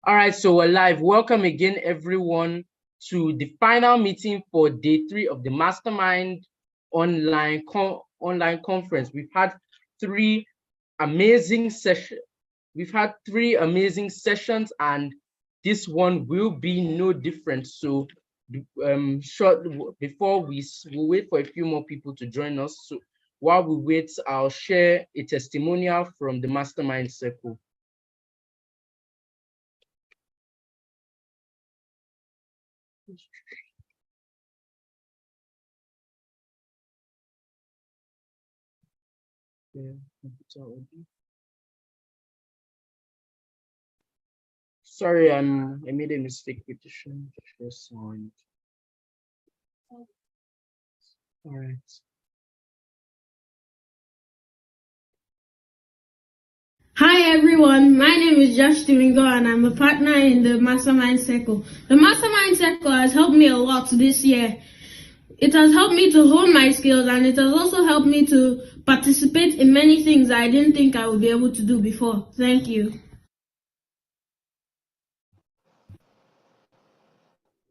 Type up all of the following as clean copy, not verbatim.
All right, so we're live. Welcome again, everyone, to the final meeting for day 3 of the Mastermind online conference. We've had three amazing sessions. And this one will be no different. So, we'll wait for a few more people to join us. So, while we wait, I'll share a testimonial from the Mastermind Circle. Sorry, I made a mistake with the share sound. All right. Hi everyone, my name is Josh Domingo and I'm a partner in the Mastermind Circle. The Mastermind Circle has helped me a lot this year. It has helped me to hone my skills and it has also helped me to participate in many things I didn't think I would be able to do before. Thank you.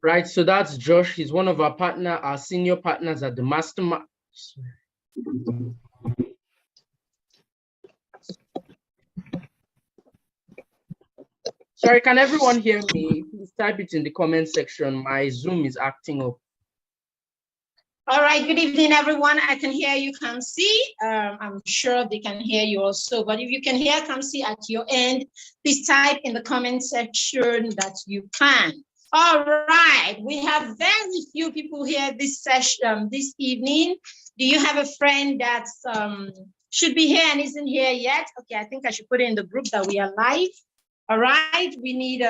Right, so that's Josh. He's one of our senior partners at the Mastermind. Sorry, can everyone hear me? Please type it in the comment section. My Zoom is acting up. All right, good evening, everyone. I can hear you, Kamsi. I'm sure they can hear you also, but if you can hear Kamsi at your end, please type in the comment section that you can. All right, we have very few people here this session, this evening. Do you have a friend that should be here and isn't here yet? Okay, I think I should put it in the group that we are live. All right, we need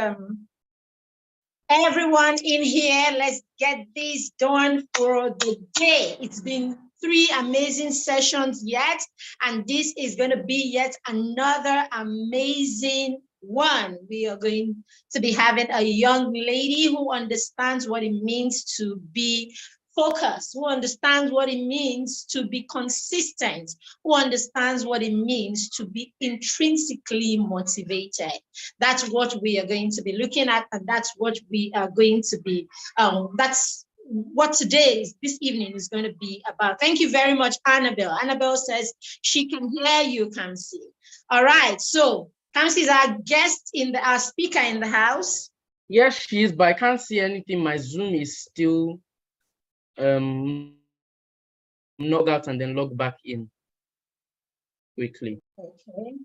everyone in here. Let's get this done for the day. It's been 3 amazing sessions yet, and this is going to be yet another amazing one. We are going to be having a young lady who understands what it means to be focused, who understands what it means to be consistent, who understands what it means to be intrinsically motivated. That's what we are going to be looking at, and that's what we are going to be, that's what this evening is going to be about. Thank you very much, Annabelle. Annabelle says she can hear you, Kamsi. All right, so Kamsi is our guest, our speaker in the house. Yes, she is, but I can't see anything. My Zoom is still log out and then log back in quickly. Okay.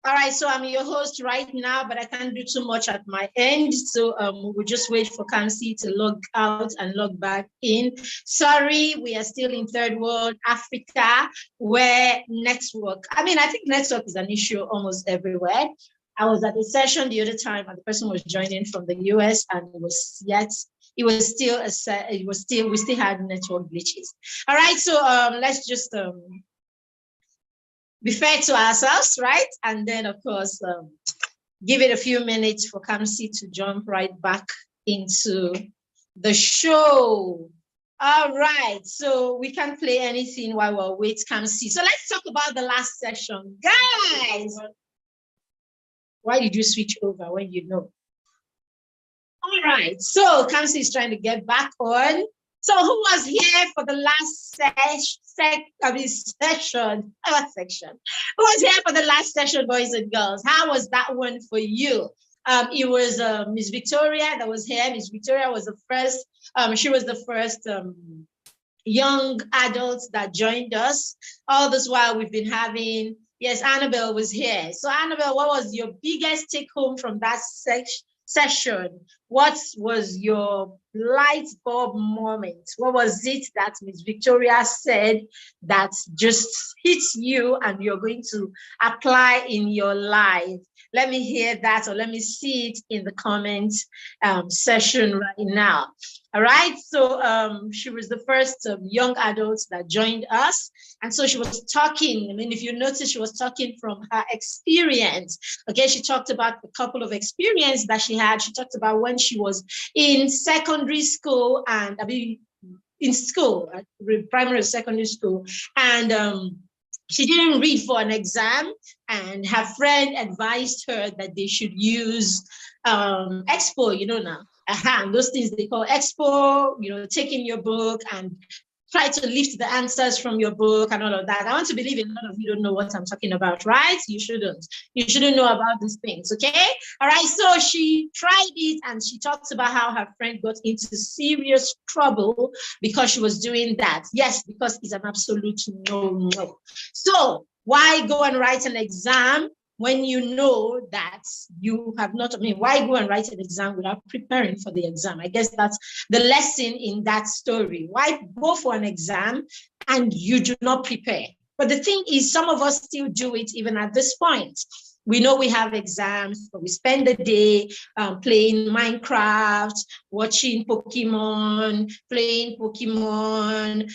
All right, so I'm your host right now, but I can't do too much at my end. So we'll just wait for Kamsi to log out and log back in. Sorry, we are still in third world Africa, where network, I think network is an issue almost everywhere. I was at a session the other time and the person was joining from the US and we still had network glitches. All right, so let's just be fair to ourselves, right? And then, of course, give it a few minutes for Kamsi to jump right back into the show. All right, so we can't play anything while we're waiting, Kamsi. So let's talk about the last session. Guys, why did you switch over when you know? All right, so Kamsi is trying to get back on. So who was here for the last section? Who was here for the last session, boys and girls? How was that one for you? It was Miss Victoria that was here. Miss Victoria was the first, she was the first young adult that joined us. All this while we've been having, yes, Annabelle was here. So Annabelle, what was your biggest take home from that session? What was your light bulb moment? What was it that Miss Victoria said that just hits you and you're going to apply in your life? Let me hear that, or let me see it in the comment session right now. All right, so she was the first young adult that joined us. And so she was talking, if you notice, she was talking from her experience. Okay, she talked about a couple of experiences that she had. She talked about when she was in secondary school and in school, primary or secondary school. And she didn't read for an exam, and her friend advised her that they should use Expo, you know now. Those things they call Expo, you know, taking your book and try to lift the answers from your book and all of that. I want to believe a lot of you don't know what I'm talking about, right? You shouldn't. You shouldn't know about these things, okay? All right, so she tried it and she talks about how her friend got into serious trouble because she was doing that. Yes, because it's an absolute no. So why go and write an exam when you know that you have not, why go and write an exam without preparing for the exam? I guess that's the lesson in that story. Why go for an exam and you do not prepare? But the thing is, some of us still do it even at this point. We know we have exams, but we spend the day playing Minecraft, watching Pokemon, playing Pokemon,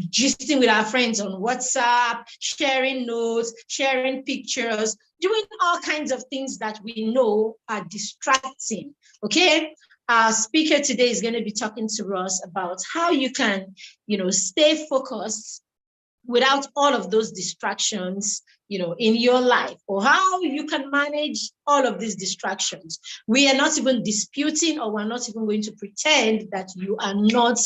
gisting with our friends on WhatsApp, sharing notes, sharing pictures, doing all kinds of things that we know are distracting, okay? Our speaker today is going to be talking to us about how you can, stay focused without all of those distractions, in your life, or how you can manage all of these distractions. We are not even disputing, or we're not even going to pretend that you are not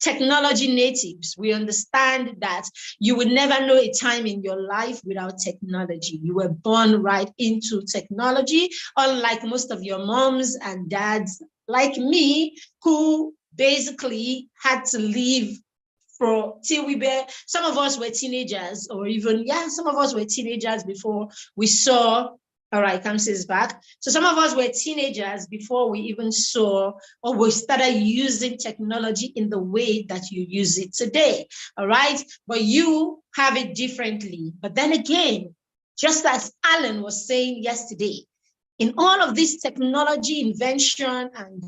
technology natives. We understand that you would never know a time in your life without technology. You were born right into technology, unlike most of your moms and dads like me, who basically had to live till some of us were teenagers, or even, some of us were teenagers before we saw, all right, Kamsi is back. So some of us were teenagers before we even saw, or we started using technology in the way that you use it today, all right? But you have it differently. But then again, just as Alan was saying yesterday, in all of this technology invention and,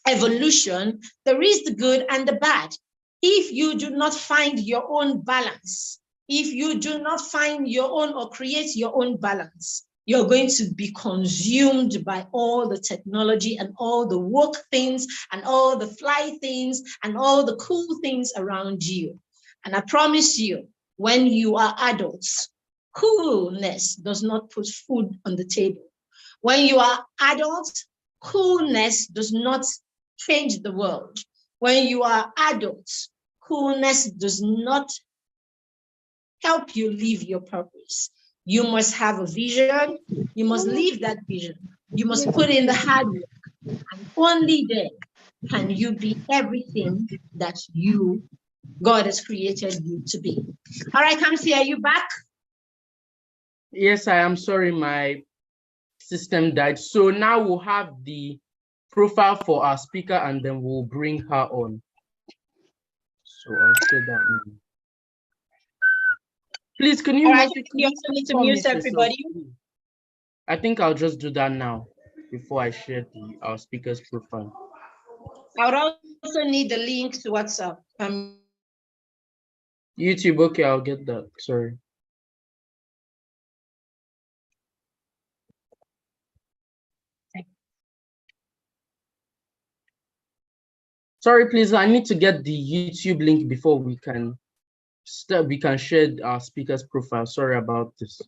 evolution, there is the good and the bad. If you do not find your own balance, if you do not find your own or create your own balance, you're going to be consumed by all the technology and all the work things and all the fly things and all the cool things around you. And I promise you, when you are adults, coolness does not put food on the table. When you are adults, coolness does not change the world. When you are adults, coolness does not help you live your purpose. You must have a vision. You must live that vision. You must put in the hard work. And only then can you be everything that God has created you to be. All right, Kamsi, are you back? Yes, I am sorry, my system died. So now we'll have the profile for our speaker and then we'll bring her on. So I'll share that now. Please, can you? All right, you also need to mute everybody. I think I'll just do that now before I share our speaker's profile. I would also need the link to WhatsApp. YouTube, okay, I'll get that. Sorry. Sorry, please. I need to get the YouTube link before we can share our speaker's profile. Sorry about this.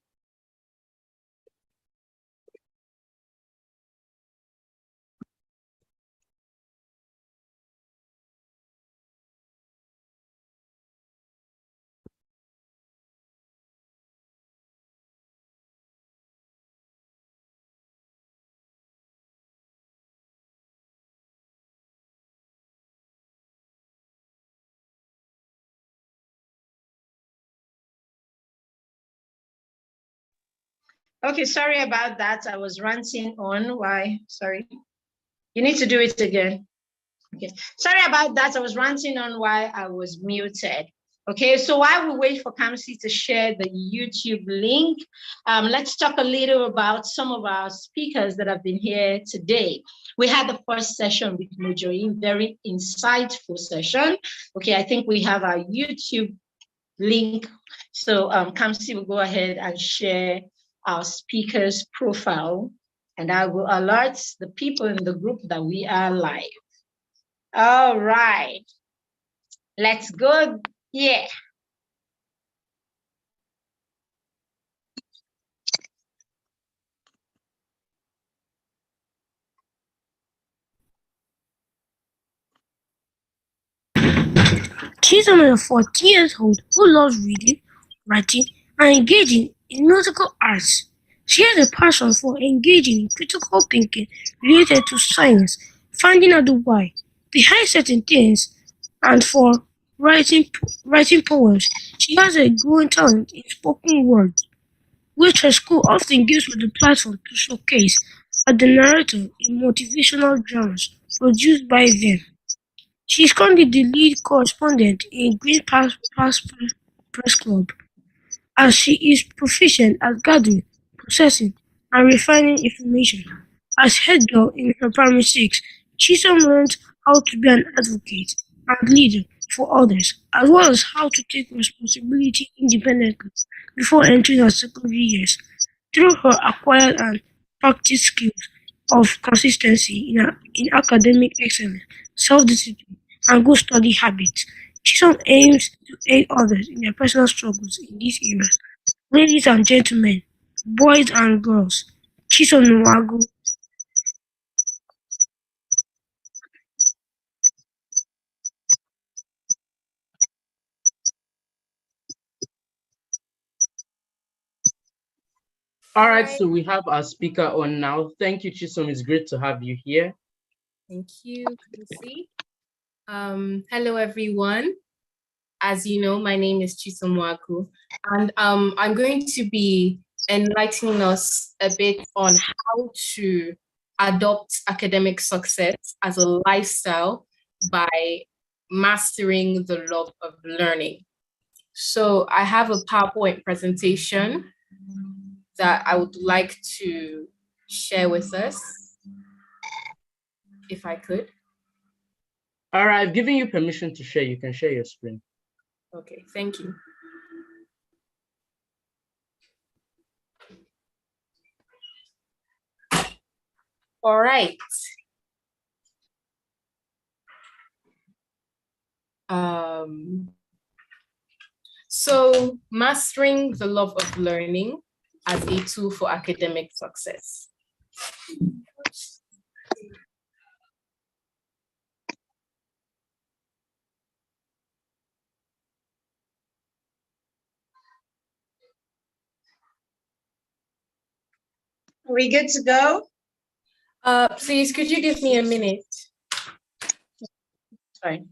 Okay, sorry about that. I was ranting on. Why? Sorry. You need to do it again. Okay. Sorry about that. I was ranting on why I was muted. Okay, so while we wait for Kamsi to share the YouTube link, let's talk a little about some of our speakers that have been here today. We had the first session with Mojoin, very insightful session. Okay, I think we have our YouTube link. So Kamsi will go ahead and share our speaker's profile, and I will alert the people in the group that we are live. All right, let's go. Yeah. Chisom is a 14-year-old who loves reading, writing, and engaging in musical arts. She has a passion for engaging in critical thinking related to science, finding out the why behind certain things, and for writing poems. She has a growing talent in spoken word, which her school often gives her the platform to showcase as the narrator in motivational dramas produced by them. She is currently the lead correspondent in Green Pass Press Club, as she is proficient at gathering, processing, and refining information. As head girl in her primary six, Chisom learned how to be an advocate and leader for others, as well as how to take responsibility independently before entering her secondary years. Through her acquired and practiced skills of consistency in academic excellence, self-discipline, and good study habits, Chisom aims to aid others in their personal struggles in these areas. Ladies and gentlemen, boys and girls, Chisom Nwagu. All right, so we have our speaker on now. Thank you, Chisom. It's great to have you here. Thank you, Quincy. Hello, everyone. As you know, my name is Chisom Nwagu, and I'm going to be enlightening us a bit on how to adopt academic success as a lifestyle by mastering the love of learning. So I have a PowerPoint presentation that I would like to share with us, if I could. All right, I've given you permission to share. You can share your screen. Okay, thank you. All right. So mastering the love of learning as a tool for academic success. Are we good to go? Please, could you give me a minute? Fine.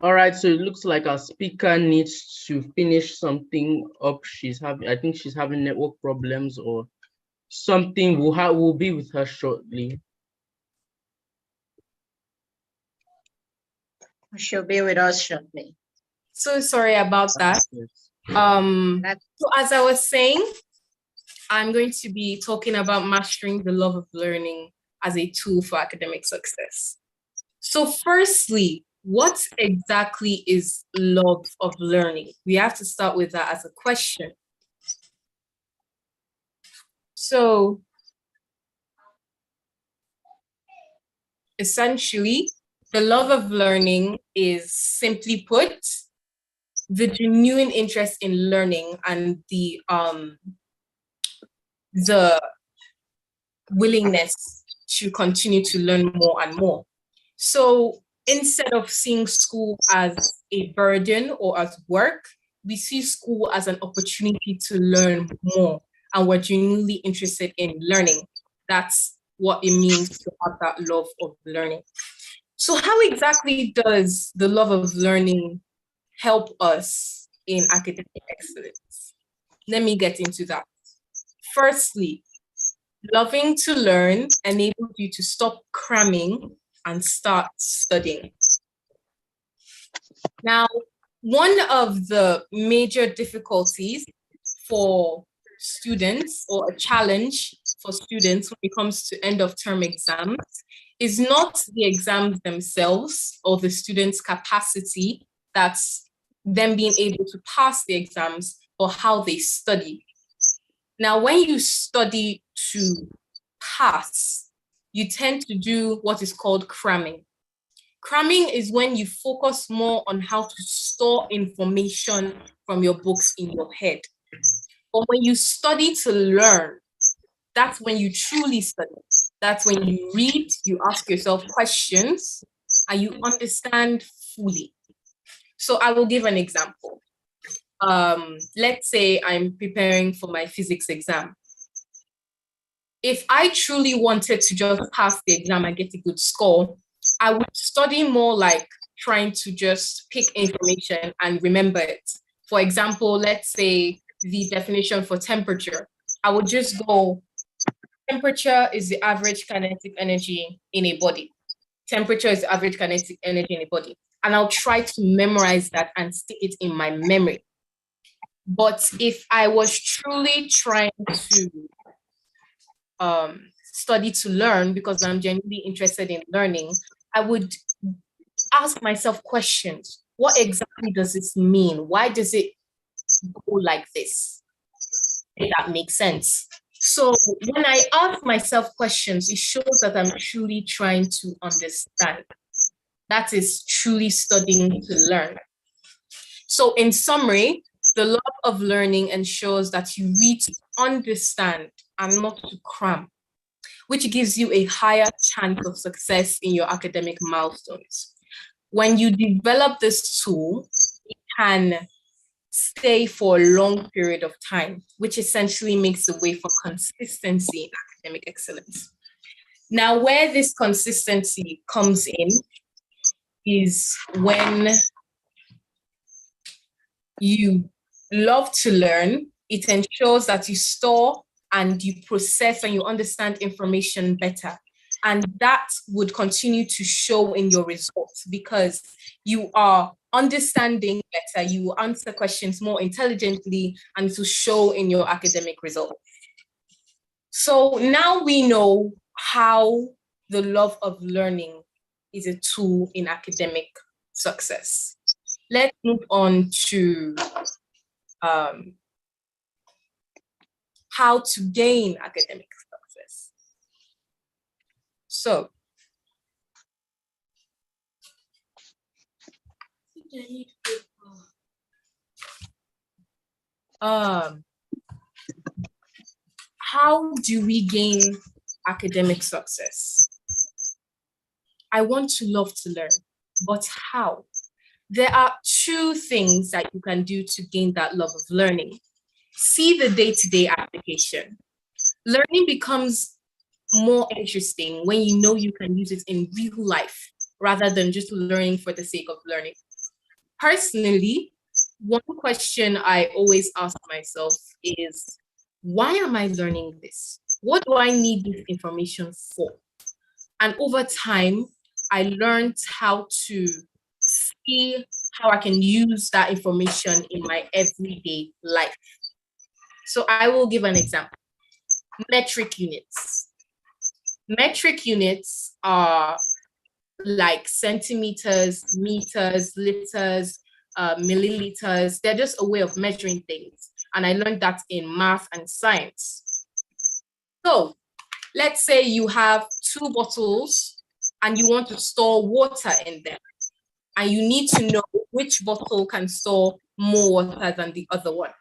All right, so it looks like our speaker needs to finish something up. I think she's having network problems or something. We'll be with her shortly. She'll be with us shortly. So sorry about that. Yes. So as I was saying, I'm going to be talking about mastering the love of learning as a tool for academic success. So firstly, what exactly is love of learning? We have to start with that as a question. So essentially, the love of learning is, simply put, the genuine interest in learning and the willingness to continue to learn more and more. So instead of seeing school as a burden or as work, we see school as an opportunity to learn more, and we're genuinely interested in learning. That's what it means to have that love of learning. So how exactly does the love of learning help us in academic excellence? Let me get into that. Firstly, loving to learn enables you to stop cramming and start studying. Now, one of the major difficulties for students, or a challenge for students when it comes to end of term exams, is not the exams themselves or the students' capacity, that's them being able to pass the exams, or how they study. Now, when you study to pass, you tend to do what is called cramming. Cramming is when you focus more on how to store information from your books in your head. But when you study to learn, that's when you truly study. That's when you read, you ask yourself questions, and you understand fully. So I will give an example. Let's say I'm preparing for my physics exam. If I truly wanted to just pass the exam and get a good score, I would study more like trying to just pick information and remember it. For example, let's say the definition for temperature. I would just go, temperature is the average kinetic energy in a body. Temperature is the average kinetic energy in a body. And I'll try to memorize that and stick it in my memory. But if I was truly trying to study to learn, because I'm genuinely interested in learning, I would ask myself questions. What exactly does this mean? Why does it go like this? If that makes sense. So when I ask myself questions, it shows that I'm truly trying to understand. That is truly studying to learn. So in summary, the love of learning ensures that you read to understand and not to cram, which gives you a higher chance of success in your academic milestones. When you develop this tool, it can stay for a long period of time, which essentially makes the way for consistency in academic excellence. Now, where this consistency comes in is when you love to learn. It ensures that you store and you process and you understand information better. And that would continue to show in your results because you are understanding better, you will answer questions more intelligently, and to show in your academic results. So now we know how the love of learning is a tool in academic success. Let's move on to how to gain academic success. So, how do we gain academic success? I want to love to learn, but how? There are two things that you can do to gain that love of learning. See the day-to-day application. Learning becomes more interesting when you know you can use it in real life rather than just learning for the sake of learning. Personally, one question I always ask myself is, why am I learning this? What do I need this information for? And over time, I learned how to see how I can use that information in my everyday life. So I will give an example. Metric units. Metric units are like centimeters, meters, liters, milliliters. They're just a way of measuring things. And I learned that in math and science. So let's say you have 2 bottles and you want to store water in them. And you need to know which bottle can store more water than the other one.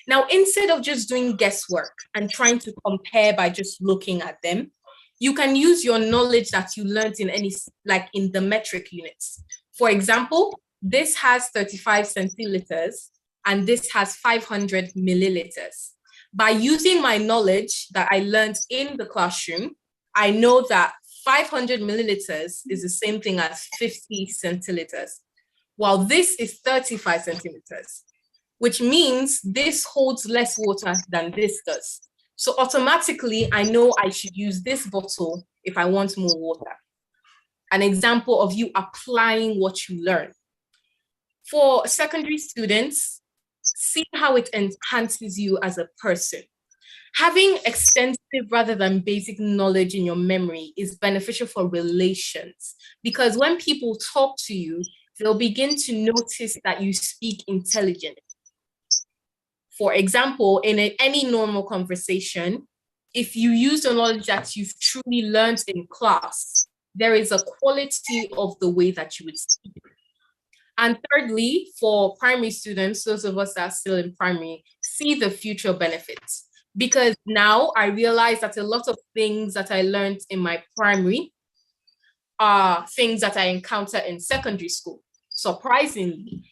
Now, instead of just doing guesswork and trying to compare by just looking at them, you can use your knowledge that you learned in in the metric units. For example, this has 35 centiliters and this has 500 milliliters. By using my knowledge that I learned in the classroom, I know that 500 milliliters is the same thing as 50 centiliters, while this is 35 centimeters, which means this holds less water than this does. So automatically, I know I should use this bottle if I want more water. An example of you applying what you learn. For secondary students, see how it enhances you as a person. Having extensive rather than basic knowledge in your memory is beneficial for relations because when people talk to you, they'll begin to notice that you speak intelligently. For example, in any normal conversation, if you use the knowledge that you've truly learned in class, there is a quality of the way that you would speak. And thirdly, for primary students, those of us that are still in primary, see the future benefits. Because now I realize that a lot of things that I learned in my primary are things that I encounter in secondary school, surprisingly.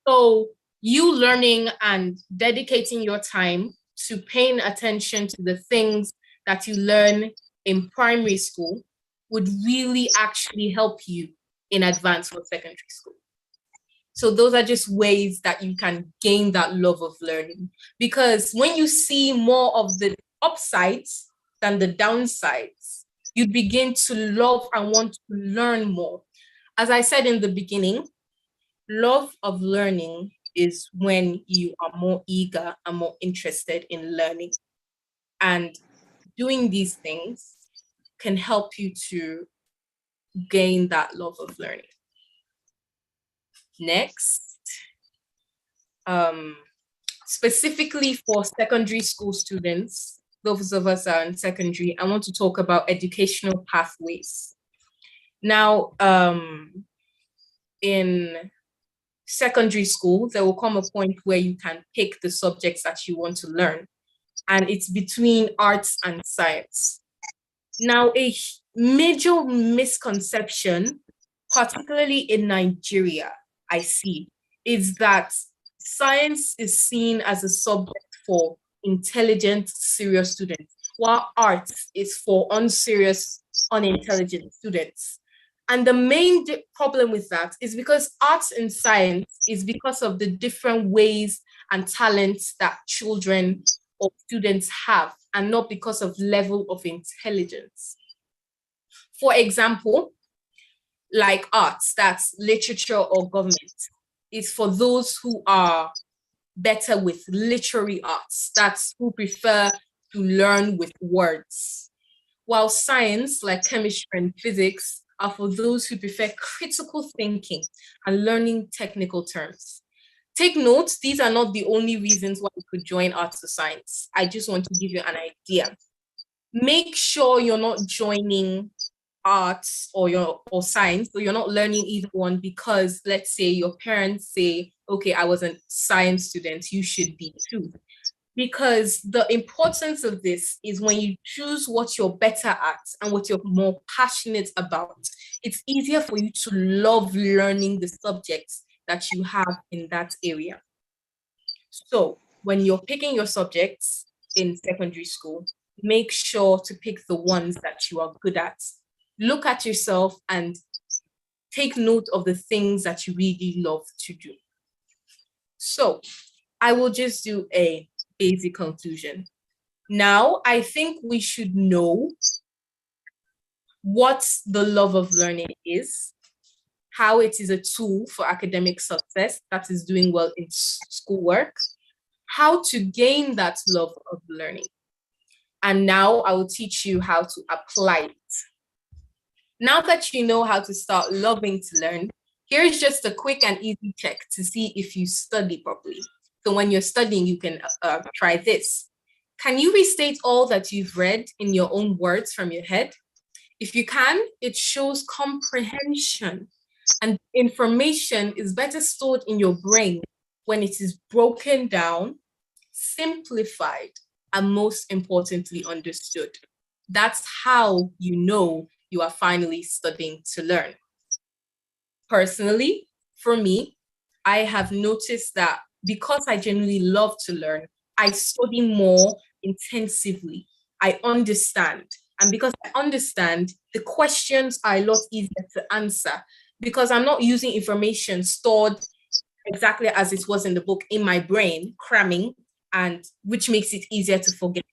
So you learning and dedicating your time to paying attention to the things that you learn in primary school would really actually help you in advance for secondary school. So those are just ways that you can gain that love of learning. Because when you see more of the upsides than the downsides, you begin to love and want to learn more. As I said in the beginning, love of learning is when you are more eager and more interested in learning. And doing these things can help you to gain that love of learning. Next, specifically for secondary school students, those of us that are in secondary, I want to talk about educational pathways. Now, in secondary school, there will come a point where you can pick the subjects that you want to learn, and it's between arts and science. Now, a major misconception, particularly in Nigeria, I see, is that science is seen as a subject for intelligent, serious students, while arts is for unserious, unintelligent students. And the main problem with that is because arts and science is because of the different ways and talents that children or students have, and not because of level of intelligence. For example, like arts, that's literature or government, is for those who are better with literary arts, that's who prefer to learn with words. While science, like chemistry and physics, are for those who prefer critical thinking and learning technical terms. Take note, these are not the only reasons why you could join arts or science. I just want to give you an idea. Make sure you're not joining arts or science, so you're not learning either one because, let's say, your parents say, okay, I was a science student, you should be too. Because the importance of this is when you choose what you're better at and what you're more passionate about, it's easier for you to love learning the subjects that you have in that area. So when you're picking your subjects in secondary school, make sure to pick the ones that you are good at. Look at yourself and take note of the things that you really love to do. So I will just do a basic conclusion. Now, I think we should know what the love of learning is, how it is a tool for academic success, that is doing well in schoolwork, how to gain that love of learning. And now I will teach you how to apply it. Now that you know how to start loving to learn, here's just a quick and easy check to see if you study properly. So when you're studying, you can try this. Can you restate all that you've read in your own words from your head? If you can, it shows comprehension. And information is better stored in your brain when it is broken down, simplified, and most importantly, understood. That's how you know you are finally studying to learn. Personally, for me, I have noticed that because I genuinely love to learn, I study more intensively. I understand. And because I understand, the questions are a lot easier to answer because I'm not using information stored exactly as it was in the book in my brain, cramming, and which makes it easier to forget.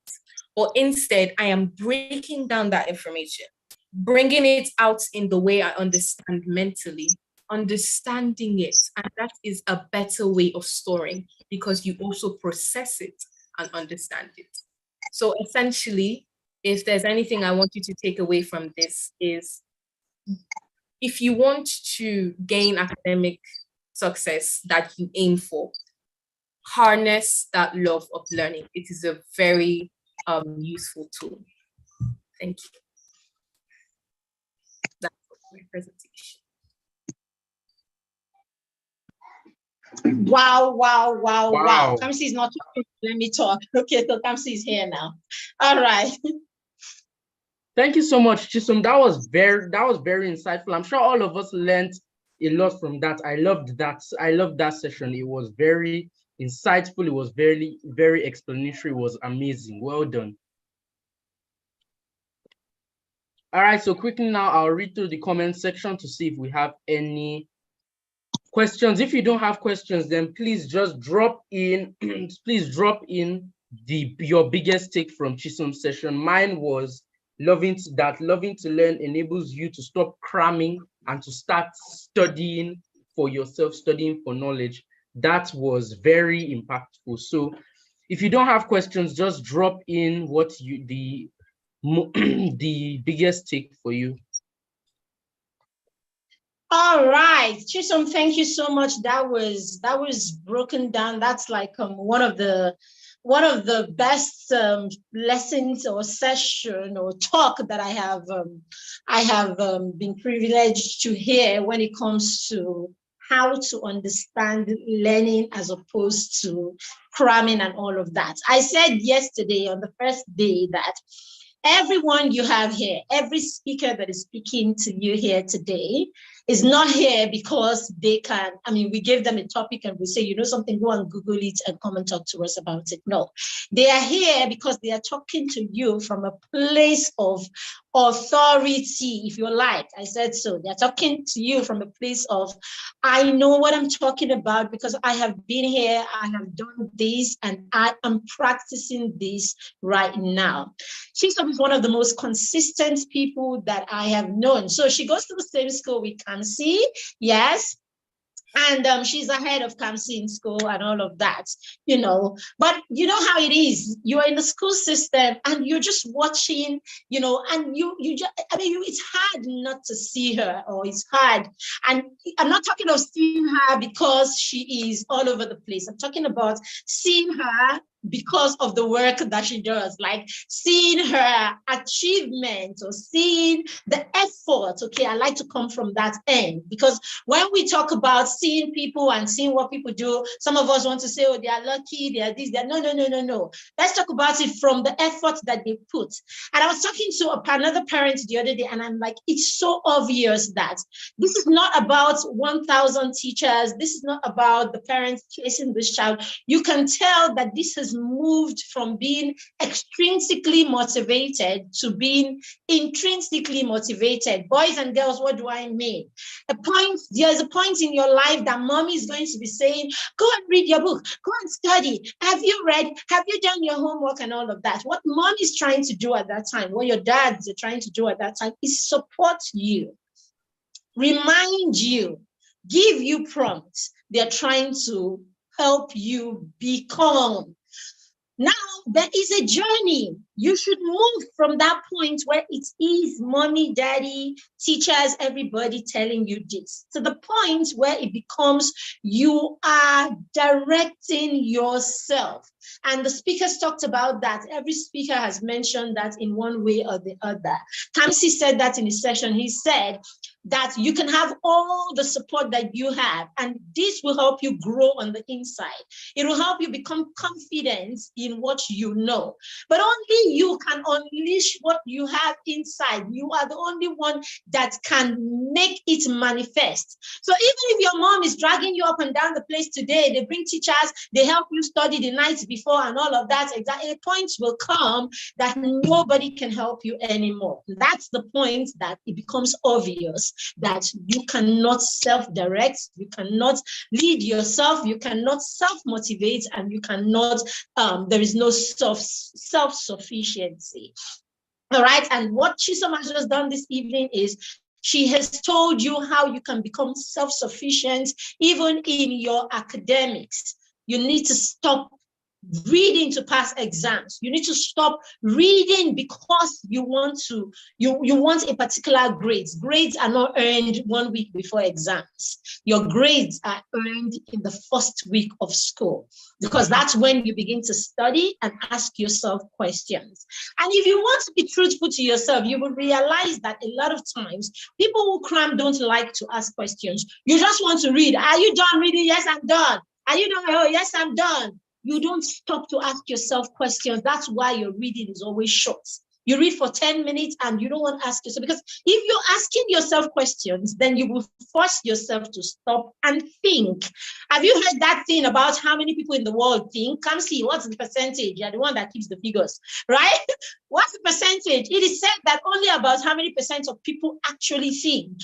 Or instead, I am breaking down that information, bringing it out in the way I understand mentally, understanding it. And that is a better way of storing because you also process it and understand it. So essentially, if there's anything I want you to take away from this is, if you want to gain academic success that you aim for, harness that love of learning. It is a very useful tool. Thank you. my presentation. Wow. Wow. Kamsi is not talking. Let me talk. Okay, so Kamsi is here now. All right. Thank you so much, Chisom. That was very insightful. I'm sure all of us learned a lot from that. I loved that. I loved that session. It was very insightful. It was very explanatory. It was amazing. Well done. All right, so quickly now, I'll read through the comment section to see if we have any questions. If you don't have questions, then please just drop in. Please drop in your biggest take from Chisom's session. Mine was loving to learn enables you to stop cramming and to start studying for yourself, studying for knowledge. That was very impactful. So if you don't have questions, just drop in what the biggest take for you. All right, Chisom, thank you so much. That was broken down. That's like one of the best lessons or session or talk that I have been privileged to hear when it comes to how to understand learning as opposed to cramming and all of that. I said yesterday on the first day that everyone you have here, every speaker that is speaking to you here today is not here because they can, we gave them a topic and we say, you know something, go and Google it and come and talk to us about it. No, they are here because they are talking to you from a place of authority, if you like. I said so. They're talking to you from a place of, I know what I'm talking about because I have been here, I have done this, and I am practicing this right now. Chisom is one of the most consistent people that I have known. So she goes to the same school with Kamsi, yes. And she's ahead of Kamsi in school and all of that, But you know how it is. You're in the school system and you're just watching, and you just, it's hard not to see her, or it's hard. And I'm not talking of seeing her because she is all over the place. I'm talking about seeing her because of the work that she does, like seeing her achievement or seeing the effort. Okay, I like to come from that end, because when we talk about seeing people and seeing what people do, some of us want to say, oh, they are lucky, they are this, they are no. Let's talk about it from the effort that they put. And I was talking to another parent the other day, and I'm like, it's so obvious that this is not about 1,000 teachers. This is not about the parents chasing this child. You can tell that this has moved from being extrinsically motivated to being intrinsically motivated. Boys and girls, what do I mean? There's a point in your life that mommy is going to be saying, go and read your book, go and study. Have you read? Have you done your homework and all of that? What mom is trying to do at that time, what your dads are trying to do at that time, is support you, remind you, give you prompts. They're trying to help you become. Now, there is a journey. You should move from that point where it is mommy, daddy, teachers, everybody telling you this, to the point where it becomes you are directing yourself. And the speakers talked about that. Every speaker has mentioned that in one way or the other. Kamsi said that in his session. He said that you can have all the support that you have, and this will help you grow on the inside. It will help you become confident in what you know. But only you can unleash what you have inside. You are the only one that can make it manifest. So even if your mom is dragging you up and down the place today, they bring teachers, they help you study the nights before and all of that, exactly, a point will come that nobody can help you anymore. That's the point that it becomes obvious that you cannot self-direct, you cannot lead yourself, you cannot self-motivate, and you cannot, there is no self-sufficiency. All right, and what Chisom has just done this evening is she has told you how you can become self-sufficient even in your academics. You need to stop reading to pass exams. You need to stop reading because you want a particular grades. Grades are not earned 1 week before exams. Your grades are earned in the first week of school, because that's when you begin to study and ask yourself questions. And if you want to be truthful to yourself, you will realize that a lot of times people who cram don't like to ask questions. You just want to read. Are you done reading? Yes, I'm done. Are you done? Oh, yes, I'm done. You don't stop to ask yourself questions. That's why your reading is always short. You read for 10 minutes and you don't want to ask yourself, because if you're asking yourself questions, then you will force yourself to stop and think. Have you heard that thing about how many people in the world think? Come see, what's the percentage? You're the one that keeps the figures, right? What's the percentage? It is said that only about how many percent of people actually think?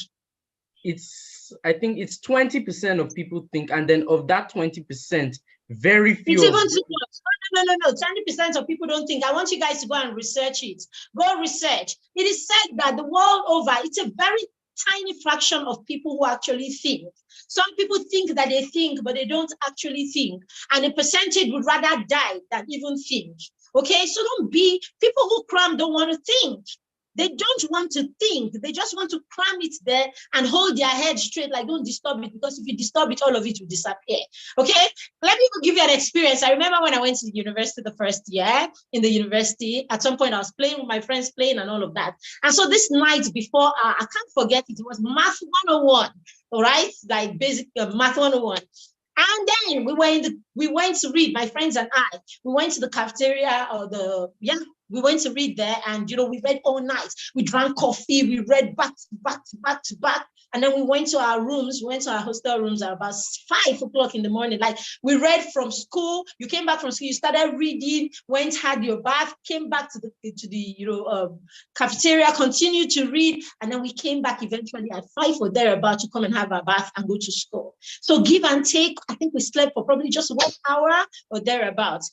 I think it's 20% of people think, and then of that 20%, very few. It's even too much. No. 20% of people don't think. I want you guys to go and research it. Go research. It is said that the world over, it's a very tiny fraction of people who actually think. Some people think that they think, but they don't actually think. And a percentage would rather die than even think. Okay, so don't be, people who cram don't want to think. They don't want to think. They just want to cram it there and hold their head straight, like don't disturb it, because if you disturb it, all of it will disappear. Okay? Let me give you an experience. I remember when I went to the university the first year in the university, at some point I was playing with my friends, playing and all of that. And so this night before, I can't forget it, it was Math 101, all right? Like basic Math 101. And then we went to read, my friends and I, we went to the cafeteria we went to read there, and we read all night. We drank coffee, we read back to back. And then we went to our rooms, we went to our hostel rooms at about 5 o'clock in the morning. Like we read from school, you came back from school, you started reading, went, had your bath, came back to the cafeteria, continued to read, and then we came back eventually at 5 or thereabout to come and have our bath and go to school. So give and take, I think we slept for probably just 1 hour or thereabouts.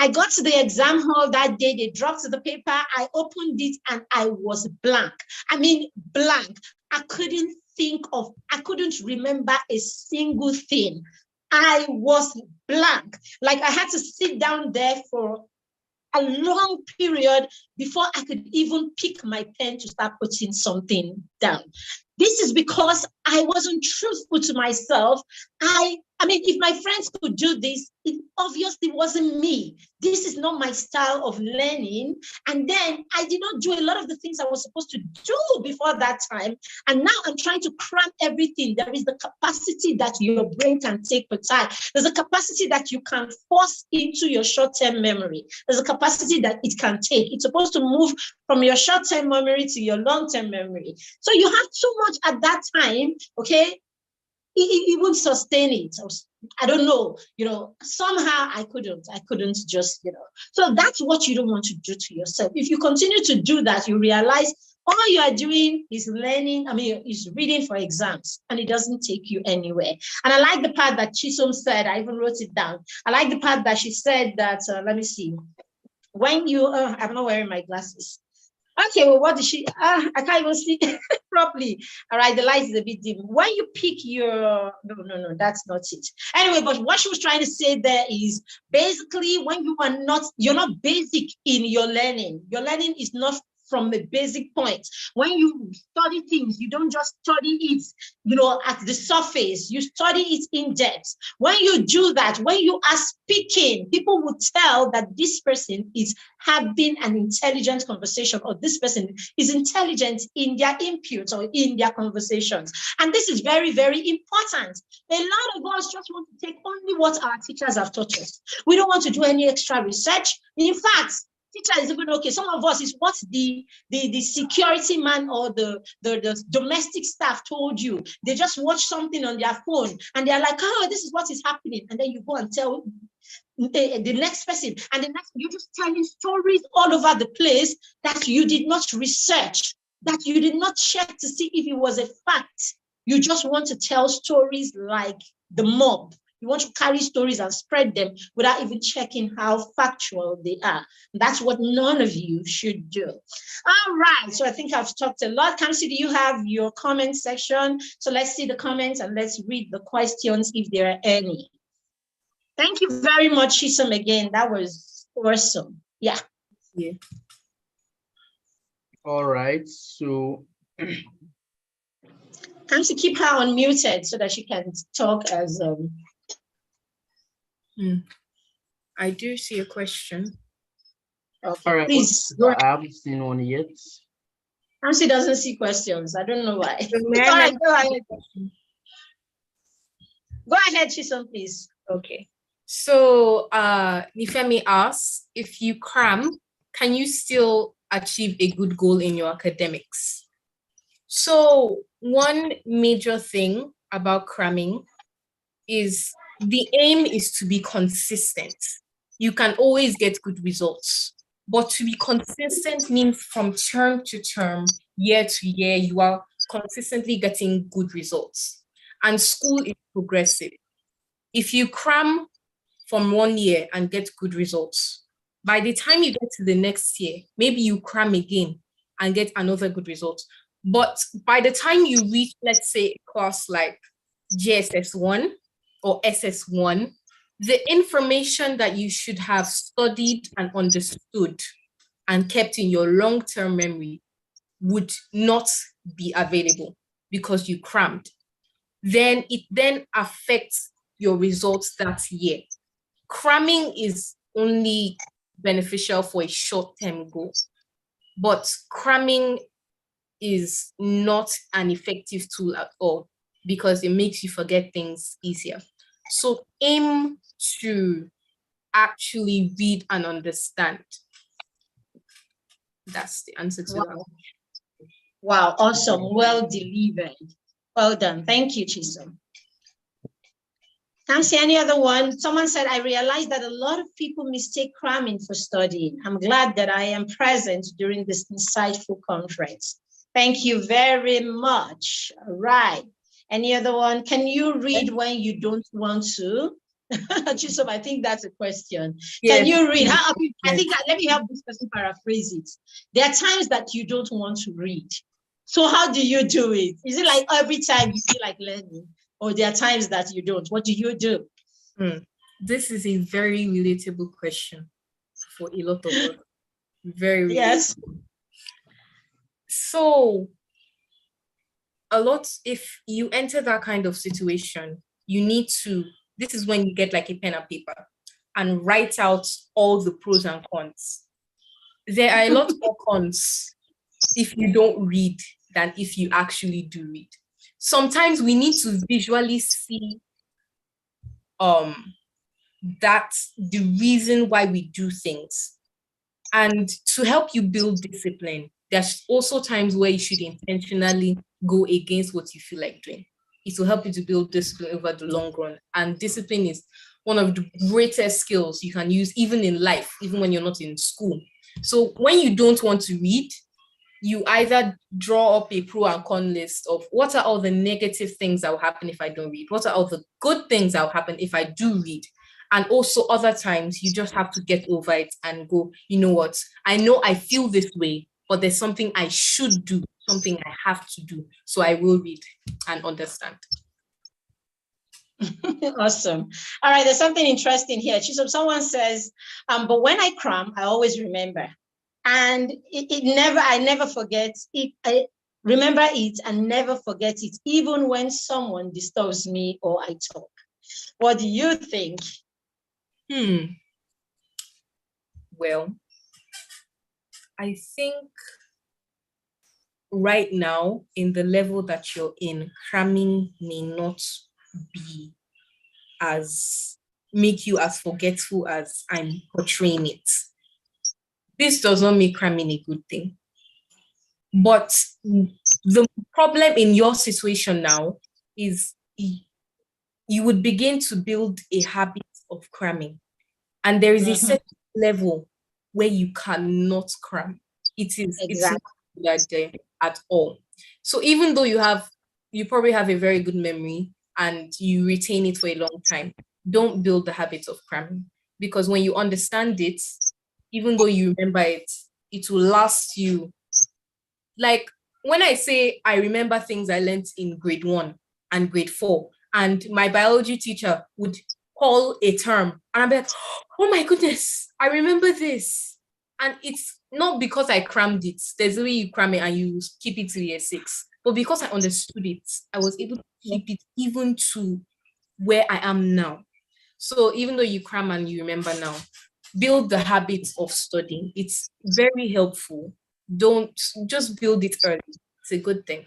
I got to the exam hall that day, they dropped the paper, I opened it and I was blank. I mean, blank. I couldn't remember a single thing. I was blank. Like I had to sit down there for a long period before I could even pick my pen to start putting something down. This is because I wasn't truthful to myself. I mean, if my friends could do this, it obviously wasn't me. This is not my style of learning. And then I did not do a lot of the things I was supposed to do before that time. And now I'm trying to cram everything. There is the capacity that your brain can take per time. There's a capacity that you can force into your short-term memory. There's a capacity that it can take. It's supposed to move from your short-term memory to your long-term memory. So you have too much at that time, okay? It won't sustain it. I don't know, somehow I couldn't just, So that's what you don't want to do to yourself. If you continue to do that, you realize all you are doing is is reading for exams, and it doesn't take you anywhere. And I like the part that Chisom said, I even wrote it down. I like the part that she said that, let me see, when you, I'm not wearing my glasses. Okay, well, what did she, I can't even see properly. All right, the light is a bit dim. When you pick your, no, that's not it. Anyway, but what she was trying to say there is basically when you're not basic in your learning is not from a basic point. When you study things, you don't just study it, at the surface, you study it in depth. When you do that, when you are speaking, people will tell that this person is having an intelligent conversation, or this person is intelligent in their input or in their conversations. And this is very, very important. A lot of us just want to take only what our teachers have taught us. We don't want to do any extra research. In fact, teacher is even okay. Some of us is what the security man or the domestic staff told you. They just watch something on their phone and they're like, oh, this is what is happening. And then you go and tell the next person, and the next, you're just telling stories all over the place that you did not research, that you did not check to see if it was a fact. You just want to tell stories like the mob. You want to carry stories and spread them without even checking how factual they are. That's what none of you should do. All right, so I think I've talked a lot. Kamsi, do you have your comment section? So let's see the comments and let's read the questions if there are any. Thank you very much, Chisom, again. That was awesome. Yeah. Yeah. All right. So Time to keep her unmuted so that she can talk as I do see a question. Okay, all right. please. I haven't seen one yet. Nancy doesn't see questions. I don't know why. May All I right, go ahead. question? Go ahead, Chisom, please. Okay. So Nifemi asks, if you cram, can you still achieve a good goal in your academics? So one major thing about cramming is the aim is to be consistent. You can always get good results, but to be consistent means from term to term, year to year, you are consistently getting good results. And school is progressive. If you cram from one year and get good results, by the time you get to the next year, maybe you cram again and get another good result. But by the time you reach, let's say, a class like GSS1 or SS1, the information that you should have studied and understood and kept in your long-term memory would not be available because you crammed. Then it then affects your results that year. Cramming is only beneficial for a short-term goal, but cramming is not an effective tool at all because it makes you forget things easier. So aim to actually read and understand. That's the answer to that. Wow, awesome. Well delivered. Well done. Thank you, Chisom. Nancy, any other one? Someone said, I realized that a lot of people mistake cramming for studying. I'm glad that I am present during this insightful conference. Thank you very much. All right. Any other one? Can you read when you don't want to? Chisom, I think that's a question. Yes. Can you read? I think let me help this person paraphrase it. There are times that you don't want to read. So how do you do it? Is it like every time you feel like learning? Or there are times that you don't? What do you do? This is a very relatable question for a lot of us. Very yes. Relatable. So if you enter that kind of situation, you need to, this is when you get like a pen and paper and write out all the pros and cons. There are a lot more cons if you don't read than if you actually do read. Sometimes we need to visually see that's the reason why we do things. And to help you build discipline, there's also times where you should intentionally go against what you feel like doing. It will help you to build discipline over the long run. And discipline is one of the greatest skills you can use even in life, even when you're not in school. So when you don't want to read, you either draw up a pro and con list of what are all the negative things that will happen if I don't read? What are all the good things that will happen if I do read? And also other times you just have to get over it and go, you know what? I know I feel this way, but there's something I should do, something I have to do. So I will read and understand. Awesome. All right, there's something interesting here. Someone says, but when I cram, I always remember. And I never forget it. I remember it and never forget it, even when someone disturbs me or I talk. What do you think? Well, I think right now, in the level that you're in, cramming may not be make you as forgetful as I'm portraying it. This does not make cramming a good thing. But the problem in your situation now is you would begin to build a habit of cramming. And there is a certain level where you cannot cram. It's not there at all. So even though you probably have a very good memory and you retain it for a long time, don't build the habit of cramming. Because when you understand it, even though you remember it, it will last you. Like when I say I remember things I learned in grade 1 and grade 4, and my biology teacher would call a term and I'm like, oh my goodness, I remember this. And it's not because I crammed it. There's a way you cram it and you keep it till year 6. But because I understood it, I was able to keep it even to where I am now. So even though you cram and you remember now, build the habit of studying. It's very helpful. Don't just build it early. It's a good thing.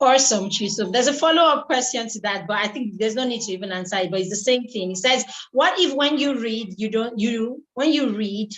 Awesome, Chisom. There's a follow-up question to that, but I think there's no need to even answer it, but it's the same thing. It says, what if when you read, when you read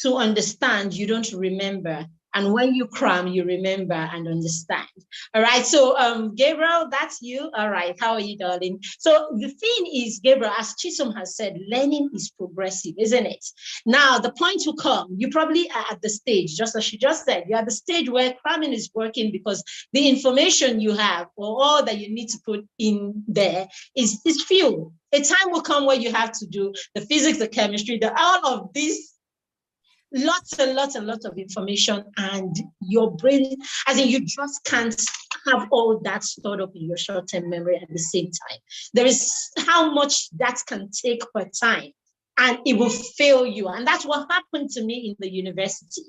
to understand, you don't remember? And when you cram, you remember and understand. All right. So, Gabriel, that's you. All right. How are you, darling? So the thing is, Gabriel, as Chisom has said, learning is progressive, isn't it? Now, the point will come. You probably are at the stage, just as she just said, you're at the stage where cramming is working because the information you have or all that you need to put in there is few. A time will come where you have to do the physics, the chemistry, all of this. Lots and lots and lots of information, and your brain, as in, you just can't have all that stored up in your short-term memory at the same time. There is how much that can take per time, and it will fail you. And that's what happened to me in the university.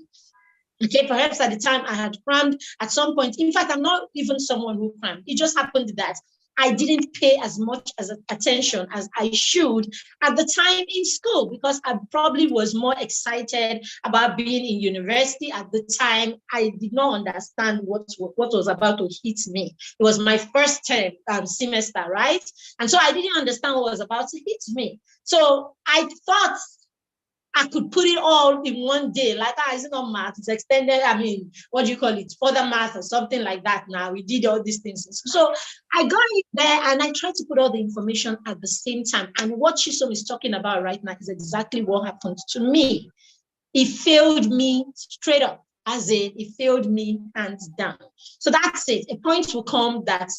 Okay, perhaps at the time I had crammed at some point. In fact, I'm not even someone who crammed. It just happened that I didn't pay as much attention as I should at the time in school because I probably was more excited about being in university at the time. I did not understand what was about to hit me. It was my first term semester, right? And so I didn't understand what was about to hit me. So I thought I could put it all in one day, like, it's not math, it's extended, what do you call it, further math or something like that now. We did all these things. So I got in there and I tried to put all the information at the same time. And what Chisom is talking about right now is exactly what happened to me. It failed me straight up, as in it failed me hands down. So that's it. A point will come that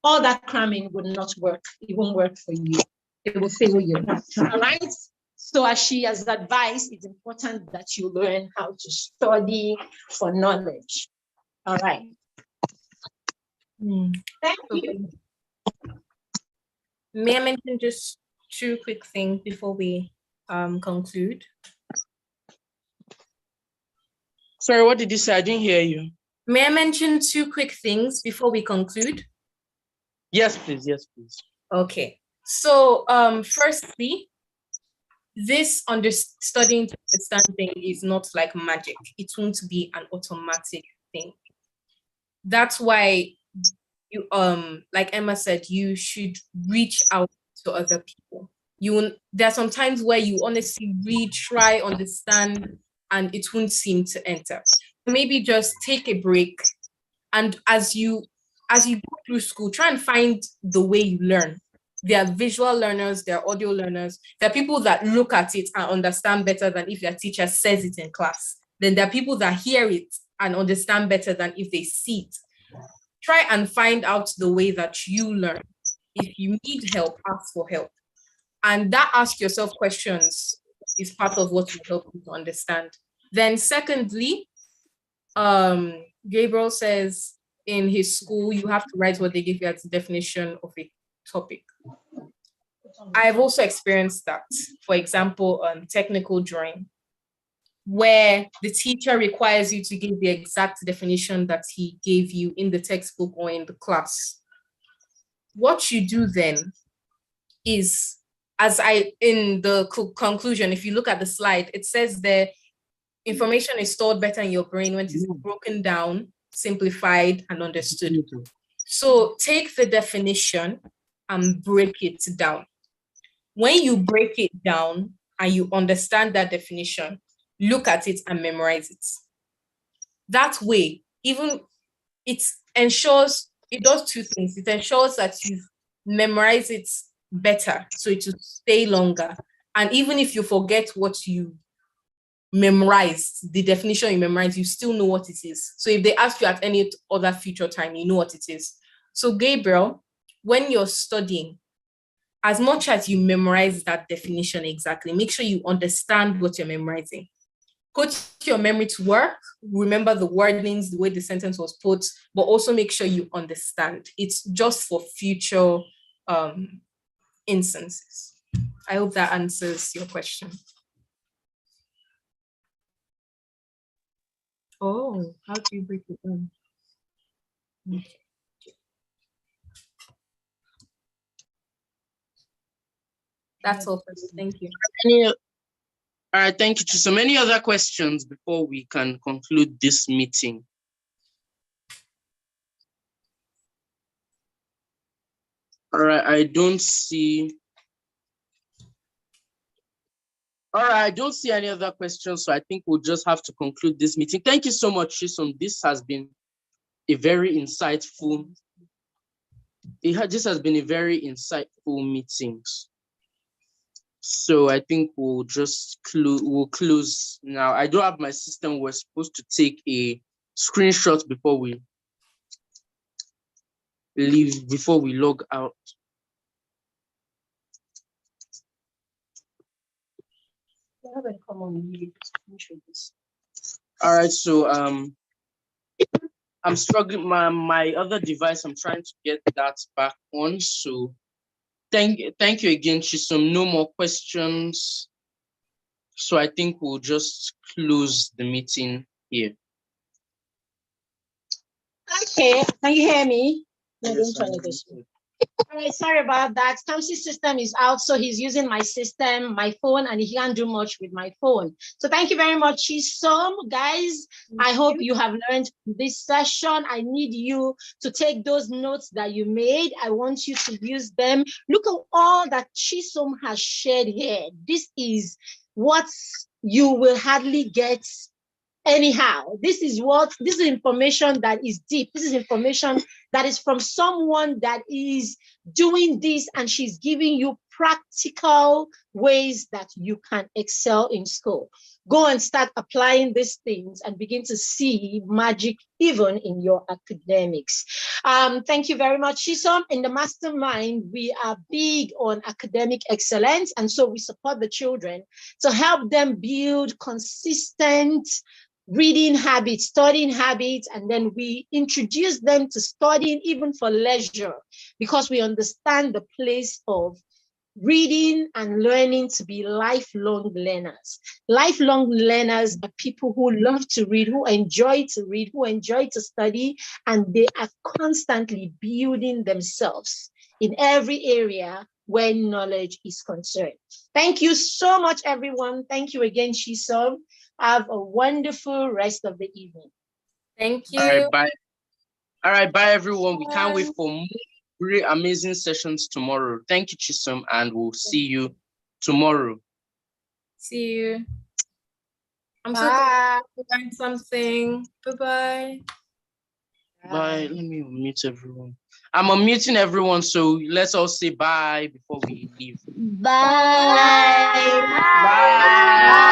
all that cramming would not work. It won't work for you. It will fail you. All right? So as she has advised, it's important that you learn how to study for knowledge. All right. Thank you. May I mention just 2 quick things before we conclude? Sorry, what did you say? I didn't hear you. May I mention 2 quick things before we conclude? Yes, please. Yes, please. Okay. So firstly, this studying to understand thing is not like magic. It won't be an automatic thing. That's why you like Emma said, you should reach out to other people. There are some times where you honestly read, try, understand, and it won't seem to enter. Maybe just take a break, and as you go through school, try and find the way you learn. There are visual learners, there are audio learners. There are people that look at it and understand better than if their teacher says it in class. Then there are people that hear it and understand better than if they see it. Try and find out the way that you learn. If you need help, ask for help. And that ask yourself questions is part of what will help you to understand. Then secondly, Gabriel says in his school, you have to write what they give you as a definition of a topic. I've also experienced that. For example, technical drawing, where the teacher requires you to give the exact definition that he gave you in the textbook or in the class. What you do then is, in the conclusion, if you look at the slide, it says the information is stored better in your brain when it is broken down, simplified, and understood. So take the definition and break it down. When you break it down and you understand that definition, look at it and memorize it. That way, it does 2 things. It ensures that you memorize it better, so it will stay longer. And even if you forget what you memorized, the definition you memorized, you still know what it is. So if they ask you at any other future time, you know what it is. So Gabriel, when you're studying, as much as you memorize that definition exactly, make sure you understand what you're memorizing. Put your memory to work, remember the wordings, the way the sentence was put, but also make sure you understand. It's just for future instances. I hope that answers your question. Oh, how do you break it down? Okay. That's all for me. Thank you. All right, thank you. So many other questions before we can conclude this meeting? All right, I don't see. All right, I don't see any other questions, so I think we'll just have to conclude this meeting. Thank you so much, Chisom. This has been a very insightful. This has been a very insightful meeting. So I think we'll just close now. I don't have my system. We're supposed to take a screenshot before we leave, before we log out. All right, so I'm struggling. My other device, I'm trying to get that back on. So thank you again, Chisom. No more questions. So I think we'll just close the meeting here. Okay, can you hear me? Yes, All right, sorry about that. Kamsi's system is out, so he's using my system, my phone, and he can't do much with my phone. So thank you very much, Chisom. Guys, I hope you have learned this session. I need you to take those notes that you made. I want you to use them. Look at all that Chisom has shared here. This is what you will hardly get anyhow. This is information that is deep. This is information that is from someone that is doing this, and she's giving you practical ways that you can excel in school. Go and start applying these things and begin to see magic even in your academics. Thank you very much, Chisom. In the Mastermind, we are big on academic excellence, and so we support the children to help them build consistent reading habits, studying habits, and then we introduce them to studying even for leisure, because we understand the place of reading and learning to be lifelong learners. Lifelong learners are people who love to read, who enjoy to study, and they are constantly building themselves in every area where knowledge is concerned. Thank you so much, everyone. Thank you again, Chisom. Have a wonderful rest of the evening. Thank you. All right, bye. All right, bye, everyone. We can't wait for more really amazing sessions tomorrow. Thank you, Chisom, and we'll see you tomorrow. See you. I'm so glad to find something. Bye-bye. Bye. Let me unmute everyone. I'm unmuting everyone, so let's all say bye before we leave. Bye. Bye.